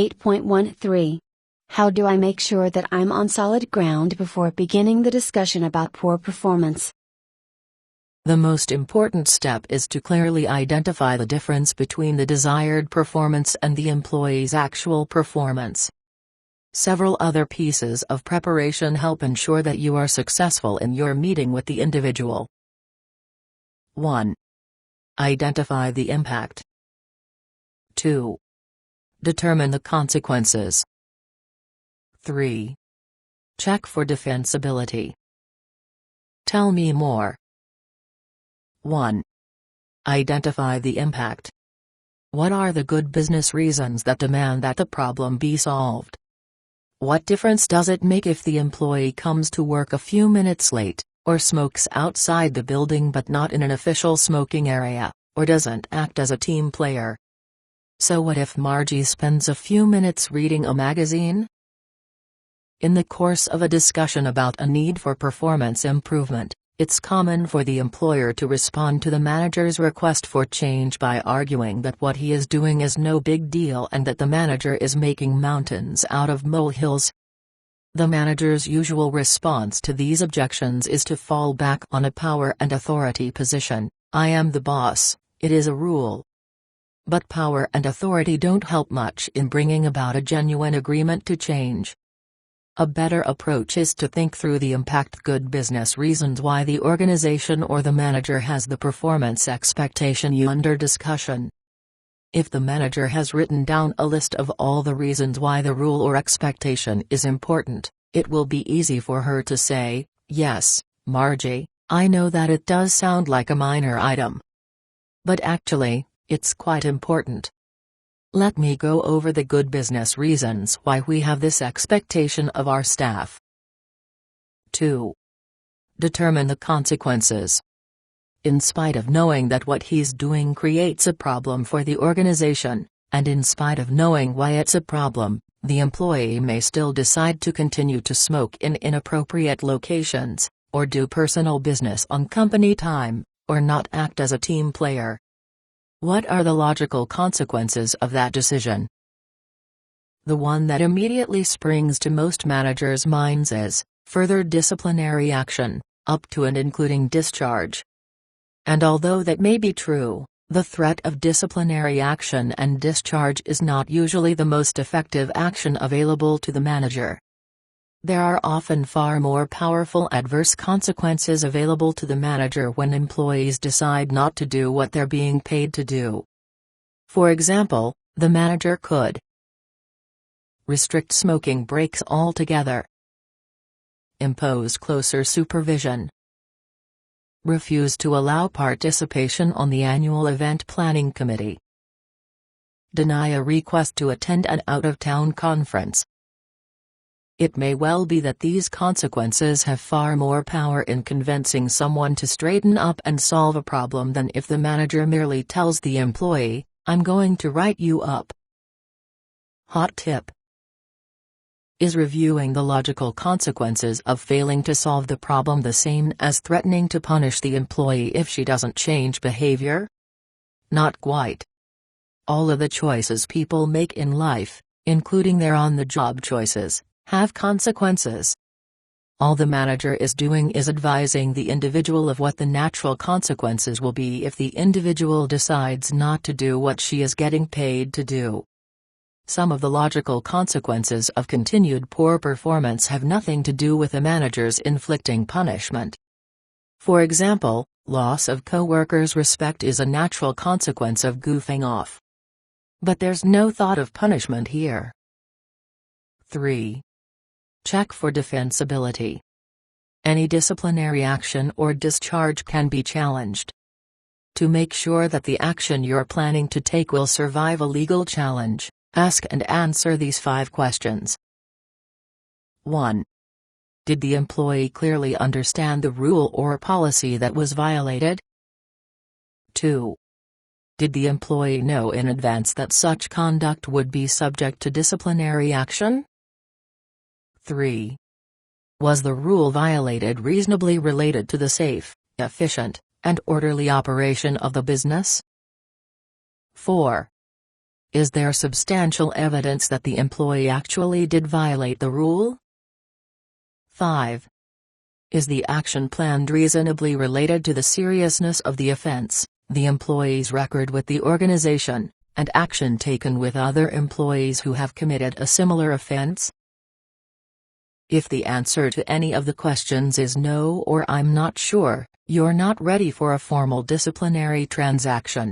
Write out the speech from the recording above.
8.13. How do I make sure that I'm on solid ground before beginning the discussion about poor performance? The most important step is to clearly identify the difference between the desired performance and the employee's actual performance. Several other pieces of preparation help ensure that you are successful in your meeting with the individual. 1. Identify the impact. 2. Determine the consequences. 3. Check for defensibility. Tell me more. 1. Identify the impact. What are the good business reasons that demand that the problem be solved? What difference does it make if the employee comes to work a few minutes late, or smokes outside the building but not in an official smoking area, or doesn't act as a team player? So what if Margie spends a few minutes reading a magazine? In the course of a discussion about a need for performance improvement, it's common for the employer to respond to the manager's request for change by arguing that what he is doing is no big deal and that the manager is making mountains out of molehills. The manager's usual response to these objections is to fall back on a power and authority position. I am the boss, it is a rule. But power and authority don't help much in bringing about a genuine agreement to change. A better approach is to think through the good business reasons why the organization or the manager has the performance expectation under discussion. If the manager has written down a list of all the reasons why the rule or expectation is important, it will be easy for her to say, "Yes, Margie, I know that it does sound like a minor item. But actually, it's quite important. Let me go over the good business reasons why we have this expectation of our staff." 2. Determine the consequences. In spite of knowing that what he's doing creates a problem for the organization, and in spite of knowing why it's a problem, the employee may still decide to continue to smoke in inappropriate locations, or do personal business on company time, or not act as a team player. What are the logical consequences of that decision? The one that immediately springs to most managers' minds is further disciplinary action, up to and including discharge. And although that may be true, the threat of disciplinary action and discharge is not usually the most effective action available to the manager. There are often far more powerful adverse consequences available to the manager when employees decide not to do what they're being paid to do. For example, the manager could restrict smoking breaks altogether, impose closer supervision, refuse to allow participation on the annual event planning committee, deny a request to attend an out-of-town conference. It may well be that these consequences have far more power in convincing someone to straighten up and solve a problem than if the manager merely tells the employee, "I'm going to write you up." Hot tip: is reviewing the logical consequences of failing to solve the problem the same as threatening to punish the employee if she doesn't change behavior? Not quite. All of the choices people make in life, including their on-the-job choices, have consequences. All the manager is doing is advising the individual of what the natural consequences will be if the individual decides not to do what she is getting paid to do. Some of the logical consequences of continued poor performance have nothing to do with the manager's inflicting punishment. For example, loss of coworkers' respect is a natural consequence of goofing off. But there's no thought of punishment here. 3. Check for defensibility. Any disciplinary action or discharge can be challenged. To make sure that the action you're planning to take will survive a legal challenge, ask and answer these 5 questions. 1. Did the employee clearly understand the rule or policy that was violated? 2. Did the employee know in advance that such conduct would be subject to disciplinary action? 3. Was the rule violated reasonably related to the safe, efficient, and orderly operation of the business? 4. Is there substantial evidence that the employee actually did violate the rule? 5. Is the action planned reasonably related to the seriousness of the offense, the employee's record with the organization, and action taken with other employees who have committed a similar offense? If the answer to any of the questions is no or I'm not sure, you're not ready for a formal disciplinary transaction.